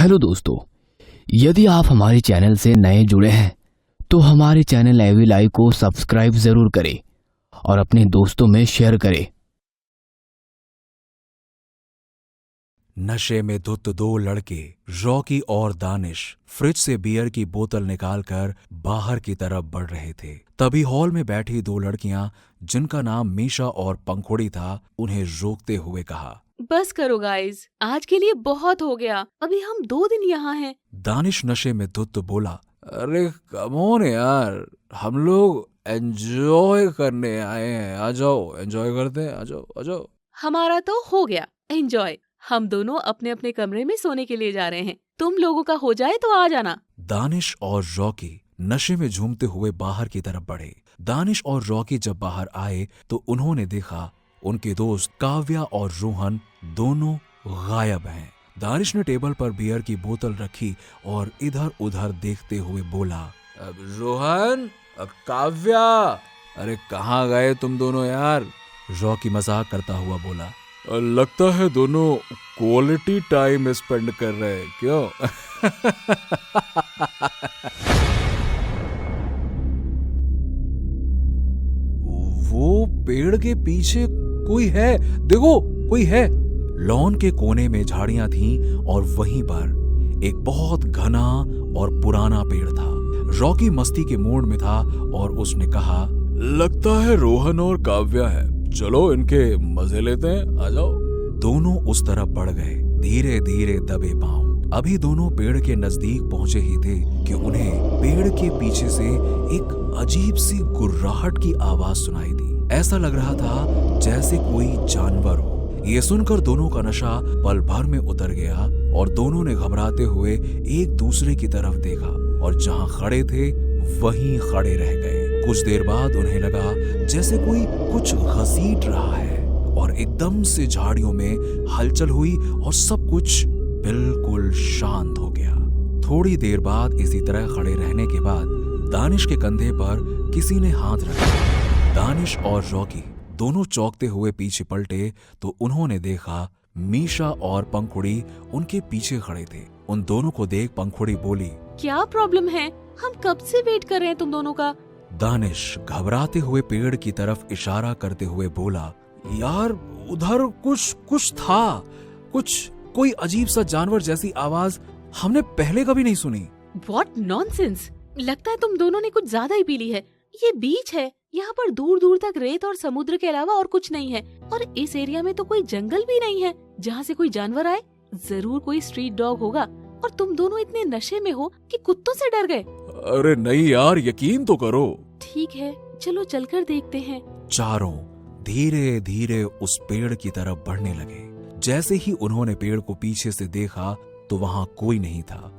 Hello दोस्तों, यदि आप हमारे चैनल से नए जुड़े हैं तो हमारे चैनल एवी लाइव को सब्सक्राइब जरूर करें और अपने दोस्तों में शेयर करें। नशे में धुत दो लड़के रॉकी और दानिश फ्रिज से बियर की बोतल निकालकर बाहर की तरफ बढ़ रहे थे। तभी हॉल में बैठी दो लड़कियां, जिनका नाम मीशा और पंखुड़ी था, उन्हें रोकते हुए कहा, बस करो गाइस, आज के लिए बहुत हो गया। अभी हम 2 दिन यहाँ हैं। दानिश नशे में धुत बोला, अरे कम ऑन यार, हम लोग एंजॉय करने आए हैं, आ जाओ एंजॉय करते हैं, आ जाओ आ जाओ। हमारा तो हो गया एंजॉय। हम दोनों अपने अपने कमरे में सोने के लिए जा रहे हैं। तुम लोगों का हो जाए तो आ जाना। दानिश और रॉकी नशे में झूमते हुए बाहर की तरफ बढ़े। दानिश और रॉकी जब बाहर आए तो उन्होंने देखा उनके दोस्त काव्या और रोहन दोनों गायब हैं। दानिश ने टेबल पर बियर की बोतल रखी और इधर उधर देखते हुए बोला, रोहन, काव्या, अरे कहाँ गए तुम दोनों यार? रॉकी मजाक करता हुआ बोला, लगता है दोनों क्वालिटी टाइम स्पेंड कर रहे हैं, क्यों? वो पेड़ के पीछे कोई है, देखो कोई है। लॉन के कोने में झाड़ियां थीं और वहीं पर एक बहुत घना और पुराना पेड़ था। रॉकी मस्ती के मूड में था और उसने कहा, लगता है रोहन और काव्या है, चलो इनके मजे लेते हैं, आ जाओ। दोनों उस तरफ बढ़ गए, धीरे धीरे दबे पांव। अभी दोनों पेड़ के नजदीक पहुंचे ही थे कि उन्हें पेड़ के पीछे से एक अजीब सी गुर्राहट की आवाज सुनाई दी। ऐसा लग रहा था जैसे कोई जानवर हो। ये सुनकर दोनों का नशा पल भर में उतर गया और दोनों ने घबराते हुए एक दूसरे की तरफ देखा और जहां खड़े थे वहीं खड़े रह गए। कुछ देर बाद उन्हें लगा जैसे कोई कुछ घसीट रहा है और एकदम से झाड़ियों में हलचल हुई और सब कुछ बिल्कुल शांत हो गया। थोड़ी देर बाद इसी तरह खड़े रहने के बाद दानिश के कंधे पर किसी ने हाथ रखा। दानिश और रॉकी दोनों चौंकते हुए पीछे पलटे तो उन्होंने देखा मीशा और पंखुड़ी उनके पीछे खड़े थे। उन दोनों को देख पंखुड़ी बोली, क्या प्रॉब्लम है? हम कब से वेट कर रहे हैं तुम दोनों का। दानिश घबराते हुए पेड़ की तरफ इशारा करते हुए बोला, यार उधर कुछ था, कोई अजीब सा जानवर जैसी आवाज हमने पहले कभी नहीं सुनी। What nonsense! लगता है तुम दोनों ने कुछ ज्यादा ही पी ली है। ये बीच है, यहाँ पर दूर दूर तक रेत और समुद्र के अलावा और कुछ नहीं है और इस एरिया में तो कोई जंगल भी नहीं है जहाँ से कोई जानवर आए। जरूर कोई स्ट्रीट डॉग होगा और तुम दोनों इतने नशे में हो कि कुत्तों से डर गए। अरे नहीं यार, यकीन तो करो। ठीक है, चलो चलकर देखते हैं। चारों धीरे धीरे उस पेड़ की तरफ बढ़ने लगे। जैसे ही उन्होंने पेड़ को पीछे से देखा तो वहाँ कोई नहीं था,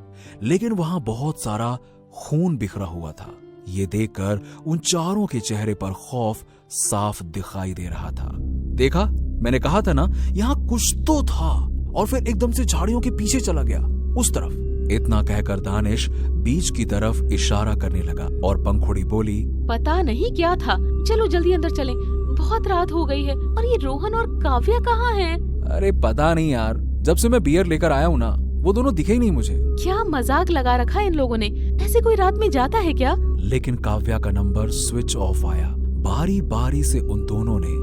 लेकिन वहाँ बहुत सारा खून बिखरा हुआ था। ये देखकर उन चारों के चेहरे पर खौफ साफ दिखाई दे रहा था। देखा, मैंने कहा था ना, यहाँ कुछ तो था। और फिर एकदम से झाड़ियों के पीछे चला गया, उस तरफ। इतना कहकर दानिश बीच की तरफ इशारा करने लगा और पंखुड़ी बोली, पता नहीं क्या था, चलो जल्दी अंदर चलें, बहुत रात हो गई है। और ये रोहन और काव्या कहाँ हैं? अरे पता नहीं यार, जब से मैं बियर लेकर आया हूँ ना, वो दोनों दिखे ही नहीं मुझे। क्या मजाक लगा रखा है इन लोगों ने? ऐसे कोई रात में जाता है क्या? लेकिन काव्या का नंबर स्विच ऑफ आया। बारी बारी से उन दोनों ने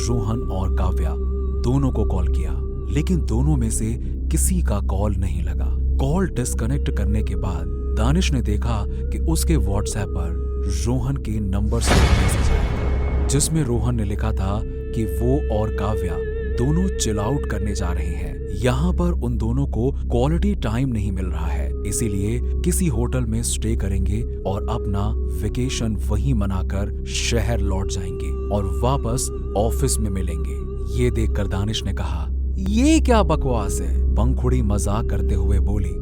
रोहन और काव्या दोनों को कॉल किया, लेकिन दोनों में से किसी का कॉल नहीं लगा। कॉल डिस्कनेक्ट करने के बाद दानिश ने देखा कि उसके व्हाट्सएप पर रोहन के नंबर से मैसेज आया, जिसमें रोहन ने लिखा था कि वो और काव्या दोनों चिल आउट करने जा रहे हैं। यहाँ पर उन दोनों को क्वालिटी टाइम नहीं मिल रहा है, इसीलिए किसी होटल में स्टे करेंगे और अपना वेकेशन वहीं मनाकर शहर लौट जाएंगे और वापस ऑफिस में मिलेंगे। ये देखकर दानिश ने कहा, ये क्या बकवास है? पंखुड़ी मजाक करते हुए बोली,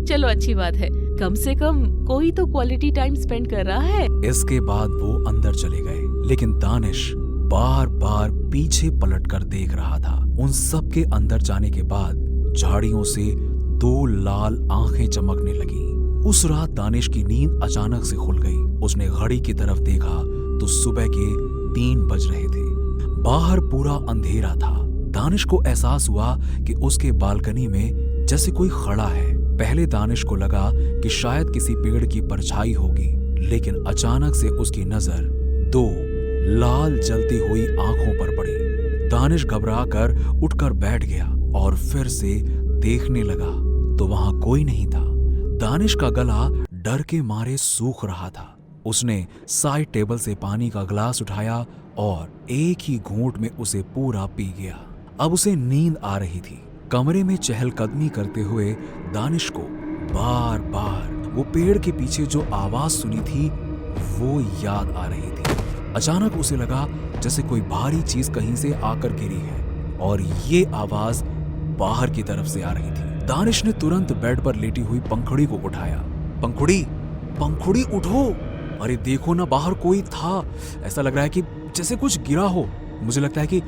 चलो अच्छी बात है, कम से कम कोई तो क्वालिटी टाइम स्पेंड कर रहा है। इसके बाद वो अंदर चले गए, लेकिन दानिश बार बार पीछे पलटकर देख रहा था। उन सब के अंदर जाने के बाद झाड़ियों से 2 लाल आंखें चमकने लगी। उस रात दानिश की नींद अचानक से खुल गई। उसने घड़ी की तरफ देखा तो सुबह के 3 बज रहे थे। बाहर पूरा अंधेरा था। दानिश को एहसास हुआ कि उसके बालकनी में जैसे कोई खड़ा है। पहले दानिश को लगा कि शायद किसी पेड़ की परछाई होगी, लेकिन अचानक से उसकी नजर दो लाल जलती हुई आंखों पर पड़ी। दानिश घबराकर उठकर बैठ गया और फिर से देखने लगा तो वहां कोई नहीं था। दानिश का गला डर के मारे सूख रहा था। उसने साइड टेबल से पानी का गिलास उठाया और एक ही घूंट में उसे पूरा पी गया। अब उसे नींद आ रही थी। कमरे में चहलकदमी करते हुए दानिश को बार बार वो पेड़ के पीछे जो आवाज सुनी थी वो याद आ रही थी। अचानक उसे लगा जैसे कोई भारी चीज कहीं से आकर गिरी है और ये आवाज बाहर की तरफ से आ रही थी। दानिश ने तुरंत बेड पर लेटी हुई पंखुड़ी को उठाया। पंखुड़ी, पंखुड़ी उठो! अरे देखो ना, बाहर कोई था। ऐसा लग रहा है कि जैसे कुछ गिरा हो। मुझे लगता है कि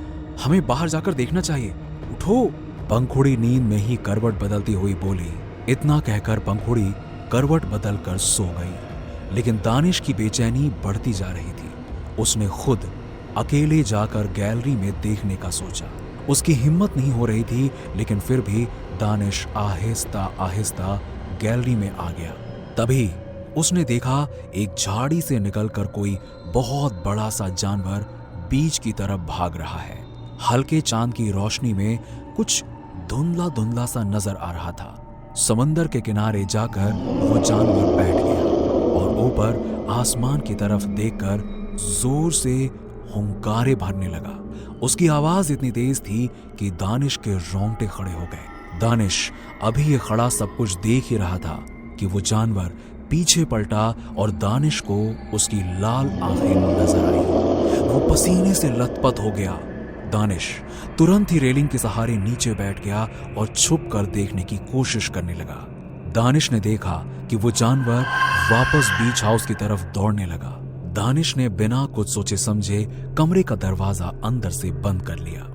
हमें बाहर जाकर देखना चाहिए। उठो! पंखुड़ी नींद में ही करवट बदलती हुई बोली। इतना कहकर पंखुड़ी करवट बदलकर सो गई। लेकिन दानिश की बेचैनी बढ़ती जा रही थी। उसने खुद अकेले जाकर गैलरी में देखने का सोचा। उसकी हिम्मत नहीं हो रही थी, लेकिन फिर भी दानिश आहिस्ता आहिस्ता गैलरी में आ गया। तभी उसने देखा एक झाड़ी से निकलकर कोई बहुत बड़ा सा जानवर बीच की तरफ भाग रहा है। हल्के चांद की रोशनी में कुछ धुंधला धुंधला सा नजर आ रहा था। समंदर के किनारे जाकर वो जानवर बैठ गया और ऊपर आसमान की तरफ देखकर जोर से हुंकारे भरने लगा। उसकी आवाज इतनी तेज थी कि दानिश के रोंगटे खड़े हो गए। दानिश अभी ये खड़ा सब कुछ देख ही रहा था कि वो जानवर पीछे पलटा और दानिश को उसकी लाल आंखें नजर आई। वो पसीने से लथपथ हो गया। दानिश तुरंत ही रेलिंग के सहारे नीचे बैठ गया और छुप कर देखने की कोशिश करने लगा। दानिश ने देखा कि वो जानवर वापस बीच हाउस की तरफ दौड़ने लगा। दानिश ने बिना कुछ सोचे समझे कमरे का दरवाजा अंदर से बंद कर लिया।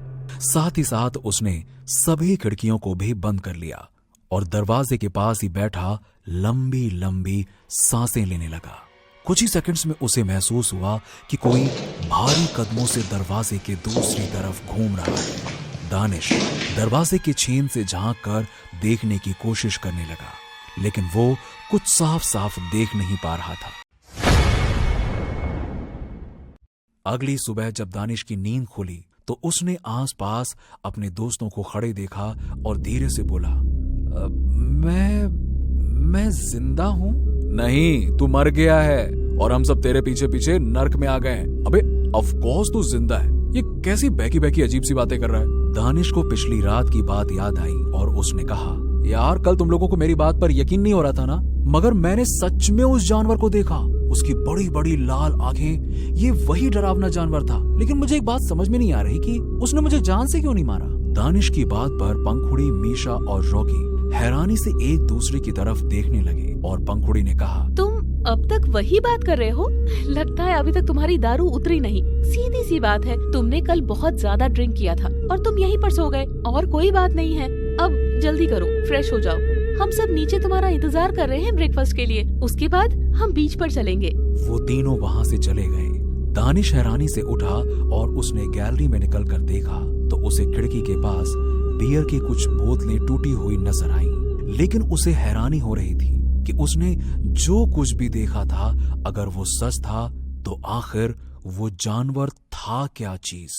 साथ ही साथ उसने सभी खिड़कियों को भी बंद कर लिया और दरवाजे के पास ही बैठा लंबी लंबी सांसें लेने लगा। कुछ ही सेकंड्स में उसे महसूस हुआ कि कोई भारी कदमों से दरवाजे के दूसरी तरफ घूम रहा है। दानिश दरवाजे के छेद से झांक कर देखने की कोशिश करने लगा, लेकिन वो कुछ साफ साफ देख नहीं पा रहा था। अगली सुबह जब दानिश की नींद खुली तो उसने आसपास अपने दोस्तों को खड़े देखा और धीरे से बोला, मैं जिंदा हूं? नहीं, तू मर गया है और हम सब तेरे पीछे पीछे नर्क में आ गए हैं। अबे ऑफ कोर्स तू जिंदा है। ये कैसी बहकी बहकी अजीब सी बातें कर रहा है। दानिश को पिछली रात की बात याद आई और उसने कहा, यार कल तुम लोगों को मेरी बात पर यकीन नहीं हो रहा था ना, मगर मैंने सच में उस जानवर को देखा। उसकी बड़ी बड़ी लाल आंखें, ये वही डरावना जानवर था। लेकिन मुझे एक बात समझ में नहीं आ रही कि उसने मुझे जान से क्यों नहीं मारा। दानिश की बात पर पंखुड़ी, मीशा और रॉकी हैरानी से एक दूसरे की तरफ देखने लगे और पंखुड़ी ने कहा, तुम अब तक वही बात कर रहे हो? लगता है अभी तक तुम्हारी दारू उतरी नहीं। सीधी सी बात है, तुमने कल बहुत ज्यादा ड्रिंक किया था और तुम यहीं पर सो गए और कोई बात नहीं है। अब जल्दी करो, फ्रेश हो जाओ। हम सब नीचे तुम्हारा इंतजार कर रहे हैं ब्रेकफास्ट के लिए। उसके बाद हम बीच पर चलेंगे। वो तीनों वहाँ से चले गए। दानिश हैरानी से उठा और उसने गैलरी में निकलकर देखा तो उसे खिड़की के पास बियर की कुछ बोतलें टूटी हुई नजर आईं। लेकिन उसे हैरानी हो रही थी कि उसने जो कुछ भी देखा था, अगर वो सच था तो आखिर वो जानवर था क्या चीज।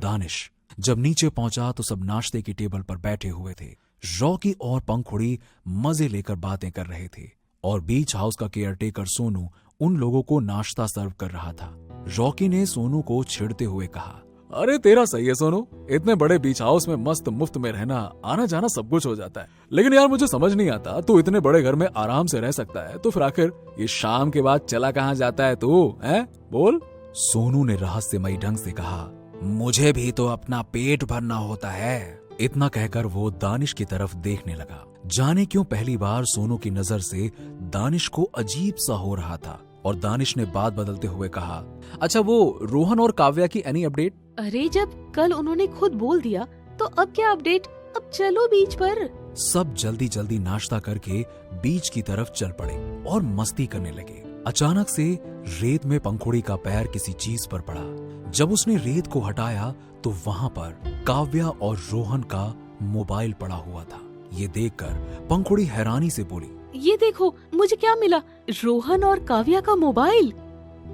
दानिश जब नीचे पहुंचा तो सब नाश्ते की टेबल पर बैठे हुए थे। रॉकी और पंखुड़ी मजे लेकर बातें कर रहे थे और बीच हाउस का केयरटेकर सोनू उन लोगों को नाश्ता सर्व कर रहा था। रॉकी ने सोनू को छेड़ते हुए कहा, अरे तेरा सही है सोनू, इतने बड़े बीच हाउस में मस्त मुफ्त में रहना, आना जाना सब कुछ हो जाता है। लेकिन यार मुझे समझ नहीं आता, तू इतने बड़े घर में आराम से रह सकता है तो फिर आखिर ये शाम के बाद चला कहाँ जाता है तू, हैं? बोल। सोनू ने रहस्यमयी ढंग से कहा, मुझे भी तो अपना पेट भरना होता है। इतना कहकर वो दानिश की तरफ देखने लगा। जाने क्यों पहली बार सोनू की नजर से दानिश को अजीब सा हो रहा था और दानिश ने बात बदलते हुए कहा, अच्छा वो रोहन और काव्या की एनी अपडेट? अरे जब कल उन्होंने खुद बोल दिया तो अब क्या अपडेट? अब चलो बीच पर। सब जल्दी जल्दी नाश्ता करके बीच की तरफ चल पड़े और मस्ती करने लगे। अचानक से रेत में पंखुड़ी का पैर किसी चीज पर पड़ा। जब उसने रेत को हटाया तो वहां पर काव्या और रोहन का मोबाइल पड़ा हुआ था। ये देखकर पंखुड़ी हैरानी से बोली, ये देखो मुझे क्या मिला, रोहन और काव्या का मोबाइल।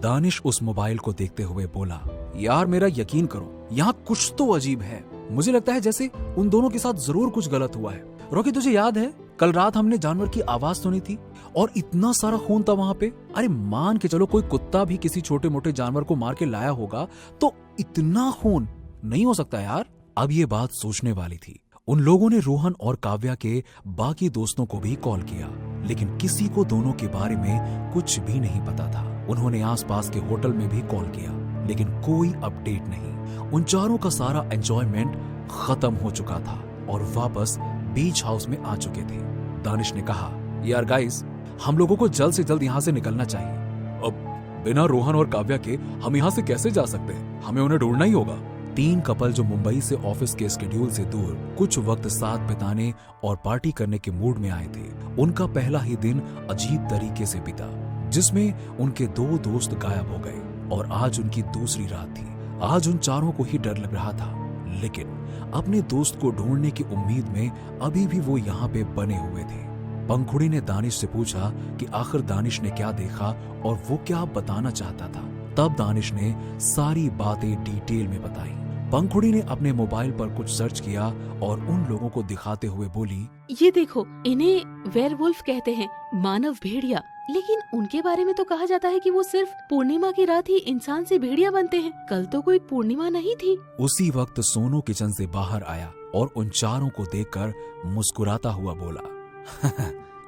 दानिश उस मोबाइल को देखते हुए बोला, यार मेरा यकीन करो, यहाँ कुछ तो अजीब है। मुझे लगता है जैसे उन दोनों के साथ जरूर कुछ गलत हुआ है। रॉकी तुझे याद है कल रात हमने जानवर की आवाज सुनी थी और इतना सारा खून था वहाँ पे। अरे मान के चलो कोई कुत्ता भी किसी छोटे मोटे जानवर को मार के लाया होगा तो इतना खून नहीं हो सकता यार। अब ये बात सोचने वाली थी। उन लोगों ने रोहन और काव्या के बाकी दोस्तों को भी कॉल किया, लेकिन किसी को दोनों के बारे में कुछ भी नहीं पता था। उन्होंने आसपास के होटल में भी कॉल किया, लेकिन कोई अपडेट नहीं। उन चारों का सारा एंजॉयमेंट खत्म हो चुका था और वापस बीच हाउस में आ चुके थे। दानिश ने कहा, यार गाइस, हम लोगों को जल्द से जल्द यहाँ से निकलना चाहिए। अब बिना रोहन और काव्या के हम यहाँ से कैसे जा सकते हैं? हमें उन्हें ढूंढना ही होगा। 3 कपल जो मुंबई से ऑफिस के स्केड्यूल से दूर कुछ वक्त साथ बिताने और पार्टी करने के मूड में आए थे, उनका पहला ही दिन अजीब तरीके से बीता, जिसमें उनके 2 दोस्त गायब हो गए और आज उनकी दूसरी रात थी। आज उन चारों को ही डर लग रहा था, लेकिन अपने दोस्त को ढूंढने की उम्मीद में अभी भी वो यहाँ पे बने हुए थे। पंखुड़ी ने दानिश से पूछा कि आखिर दानिश ने क्या देखा और वो क्या बताना चाहता था। तब दानिश ने सारी बातें डिटेल में बताई। पंखुड़ी ने अपने मोबाइल पर कुछ सर्च किया और उन लोगों को दिखाते हुए बोली, ये देखो, इन्हें वेयरवुल्फ कहते हैं, मानव भेड़िया। लेकिन उनके बारे में तो कहा जाता है कि वो सिर्फ पूर्णिमा की रात ही इंसान से भेड़िया बनते हैं। कल तो कोई पूर्णिमा नहीं थी। उसी वक्त सोनू किचन से बाहर आया और उन चारों को देखकर मुस्कुराता हुआ बोला,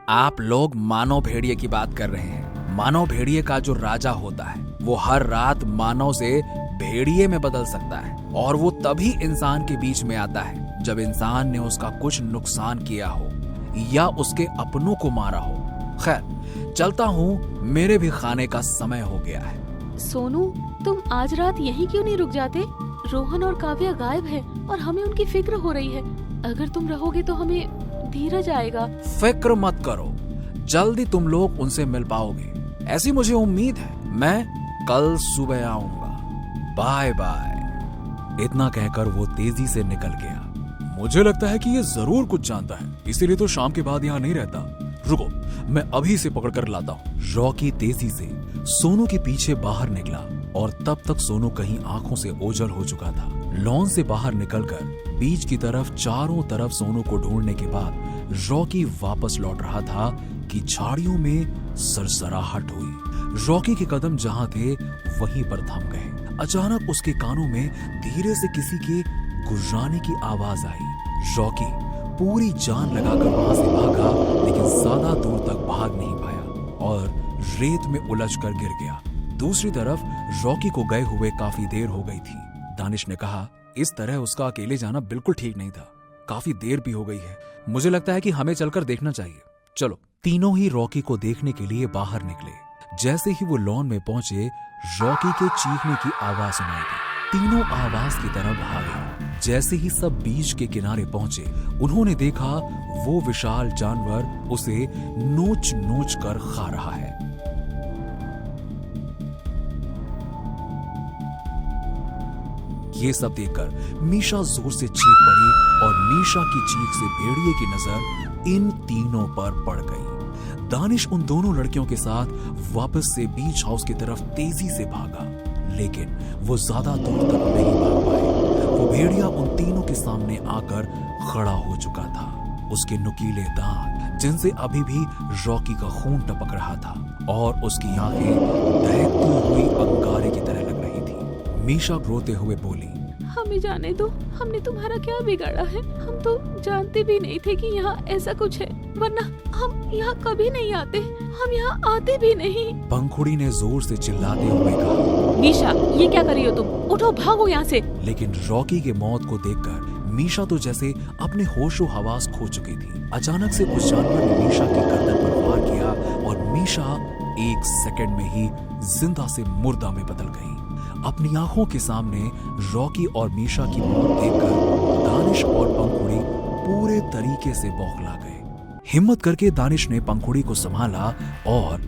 आप लोग मानव भेड़िए की बात कर रहे हैं। मानव भेड़िए का जो राजा होता है वो हर रात मानव से भेड़िए में बदल सकता है और वो तभी इंसान के बीच में आता है जब इंसान ने उसका कुछ नुकसान किया हो या उसके अपनों को मारा हो। खैर चलता हूँ, मेरे भी खाने का समय हो गया है। सोनू, तुम आज रात यहीं क्यों नहीं रुक जाते? रोहन और काव्या गायब है और हमें उनकी फिक्र हो रही है। अगर तुम रहोगे तो हमें धीरज आएगा। फिक्र मत करो, जल्दी तुम लोग उनसे मिल पाओगे, ऐसी मुझे उम्मीद है। मैं कल सुबह आऊंगा, बाय बाय। इतना कहकर वो तेजी से निकल गया। मुझे लगता है कि ये जरूर कुछ जानता है, इसीलिए तो शाम के बाद यहाँ नहीं रहता। रुको, मैं अभी से पकड़ कर लाता हूँ। रॉकी तेजी से सोनू के पीछे बाहर निकला और तब तक सोनू कहीं आंखों से ओझल हो चुका था। लॉन से बाहर निकलकर बीच की तरफ चारों तरफ सोनू को ढूंढने के बाद रॉकी वापस लौट रहा था कि झाड़ियों में सरसराहट हुई। रॉकी के कदम जहां थे वहीं पर थम गए। अचानक उसके कानों में धीरे से किसी के गुर्राने की आवाज आई। रॉकी पूरी जान लगाकर वहां से भागा, लेकिन ज्यादा दूर तक भाग नहीं पाया और रेत में उलझकर गिर गया। दूसरी तरफ रॉकी को गए हुए काफी देर हो गई थी। दानिश ने कहा, इस तरह उसका अकेले जाना बिल्कुल ठीक नहीं था। काफी देर भी हो गई है, मुझे लगता है कि हमें चलकर देखना चाहिए। चलो। तीनों ही रॉकी को देखने के लिए बाहर निकले। जैसे ही वो लॉन में पहुंचे, रॉकी के चीखने की आवाज सुनाई दी। तीनों आवाज की तरफ भागे। जैसे ही सब बीच के किनारे पहुंचे, उन्होंने देखा वो विशाल जानवर उसे नोच नोच कर खा रहा है। ये सब देखकर मीशा जोर से चीख पड़ी और मीशा की चीख से भेड़िए की नजर इन तीनों पर पड़ गई। दानिश उन दोनों लड़कियों के साथ वापस से बीच हाउस की तरफ तेजी से भागा, लेकिन वो ज्यादा दूर तक नहीं भाग पाए। वो भेड़िया उन तीनों के सामने आकर खड़ा हो चुका था। उसके नुकीले दांत, जिनसे अभी भी रॉकी का खून टपक रहा था, और उसकी आंखें दहकती हुई अंगारे की तरह लग रही थी। मीशा रोते हुए बोली, हमें जाने दो, हमने तुम्हारा क्या बिगाड़ा है? हम तो जानते भी नहीं थे कि यहाँ ऐसा कुछ है, वरना हम यहाँ कभी नहीं आते, हम यहाँ आते भी नहीं। पंखुड़ी ने जोर से चिल्लाते हुए कहा, मीशा, ये क्या कर रही हो तुम? उठो, भागो यहाँ से। लेकिन रॉकी के मौत को देखकर मीशा तो जैसे अपने होशो हवास खो चुकी थी। अचानक से उस जानवर ने मीशा की गर्दन पर वार किया और मीशा 1 सेकंड में ही जिंदा से मुर्दा में बदल गई। अपनी आंखों के सामने रॉकी और मीशा की मौत देखकर दानिश और पंखुड़ी पूरे तरीके से बौखला गए। हिम्मत करके दानिश ने पंखुड़ी को संभाला और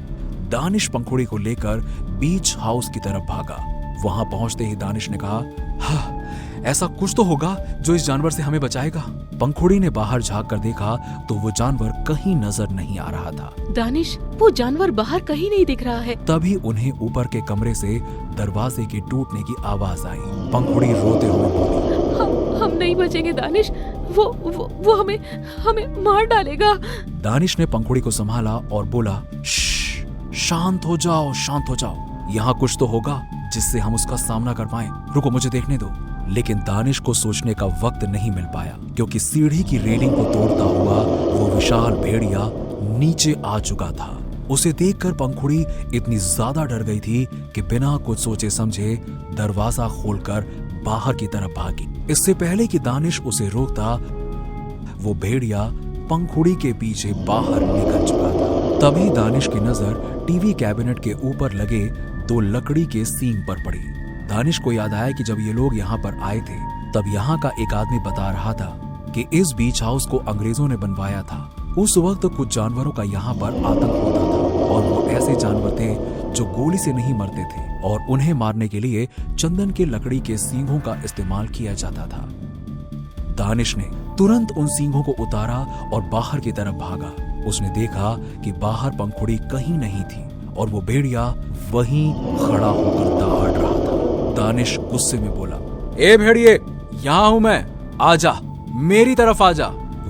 दानिश पंखुड़ी को लेकर बीच हाउस की तरफ भागा। वहां पहुंचते ही दानिश ने कहा, हाँ, ऐसा कुछ तो होगा जो इस जानवर से हमें बचाएगा। पंखुड़ी ने बाहर झांक कर देखा तो वो जानवर कहीं नजर नहीं आ रहा था। दानिश, वो जानवर बाहर कहीं नहीं दिख रहा है। तभी उन्हें ऊपर के कमरे से दरवाजे के टूटने की आवाज आई। पंखुड़ी रोते हुए बोली, हम नहीं बचेंगे दानिश, वो हमें मार डालेगा। दानिश ने पंखुड़ी को संभाला और बोला, शांत हो जाओ, शांत हो जाओ। यहाँ कुछ तो होगा जिससे हम उसका सामना कर पाएं। रुको, मुझे देखने दो। लेकिन दानिश को सोचने का वक्त नहीं मिल पाया, क्योंकि सीढ़ी की रेलिंग को तोड़ता हुआ वो विशाल भेड़िया नीचे आ चुका था। उसे देखकर पंखुड़ी इतनी ज्यादा डर गई थी कि बिना कुछ सोचे समझे दरवाजा खोलकर बाहर की तरफ भागी। इससे पहले कि दानिश उसे रोकता, वो भेड़िया पंखुड़ी के पीछे बाहर निकल चुका था। तभी दानिश की नजर टीवी कैबिनेट के ऊपर लगे 2 लकड़ी के सींग पर पड़ी। दानिश को याद आया कि जब ये लोग यहाँ पर आए थे तब यहाँ का एक आदमी बता रहा था कि इस बीच हाउस को अंग्रेजों ने बनवाया था। उस वक्त कुछ जानवरों का यहाँ पर आतंक होता था और वो ऐसे जानवर थे जो गोली से नहीं मरते थे और उन्हें मारने के लिए चंदन के लकड़ी के सींगों का इस्तेमाल किया जाता था। दानिश ने तुरंत उन सींगों को उतारा और बाहर की तरफ भागा। उसने देखा कि बाहर पंखुड़ी कहीं नहीं थी और वो भेड़िया वहीं खड़ा होकर दहाड़ रहा था। दानिश गुस्से में बोला, ए भेड़िए, यहाँ हूं मैं, आजा, मेरी तरफ आजा।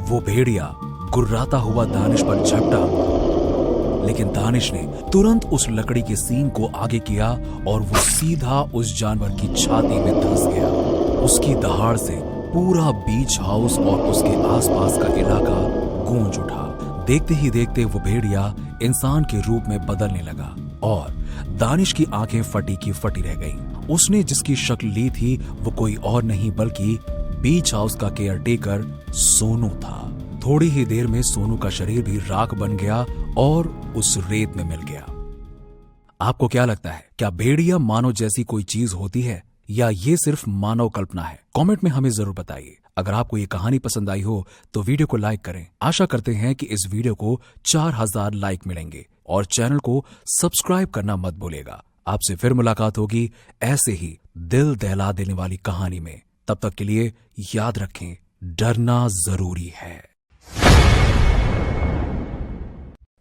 वो भेड़िया गुर्राता हुआ दानिश पर झपटा, लेकिन दानिश ने तुरंत उस लकड़ी के सींग को आगे किया और वो सीधा उस जानवर की छाती में धंस गया। उसकी दहाड़ से पूरा बीच हाउस और उसके आसपास का इलाका गूंज उठा। देखते ही देखते वो भेड़िया इंसान के रूप में बदलने लगा और दानिश की आंखें फटी की फटी रह गईं। उसने जिसकी शक्ल ली थी वो कोई और नहीं बल्कि बीच हाउस का केयरटेकर सोनू था। थोड़ी ही देर में सोनू का शरीर भी राख बन गया और उस रेत में मिल गया। आपको क्या लगता है, क्या भेड़िया मानव जैसी कोई चीज होती है या ये सिर्फ मानव कल्पना है? कमेंट में हमें जरूर बताइए। अगर आपको ये कहानी पसंद आई हो तो वीडियो को लाइक करें। आशा करते हैं कि इस वीडियो को 4000 लाइक मिलेंगे और चैनल को सब्सक्राइब करना मत भूलिएगा। आपसे फिर मुलाकात होगी ऐसे ही दिल दहला देने वाली कहानी में। तब तक के लिए याद रखें, डरना जरूरी है।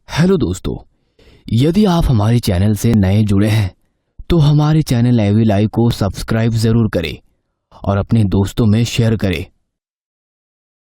हेलो दोस्तों, यदि आप हमारे चैनल से नए जुड़े हैं तो हमारे चैनल एवी लाइव को सब्सक्राइब जरूर करें और अपने दोस्तों में शेयर करें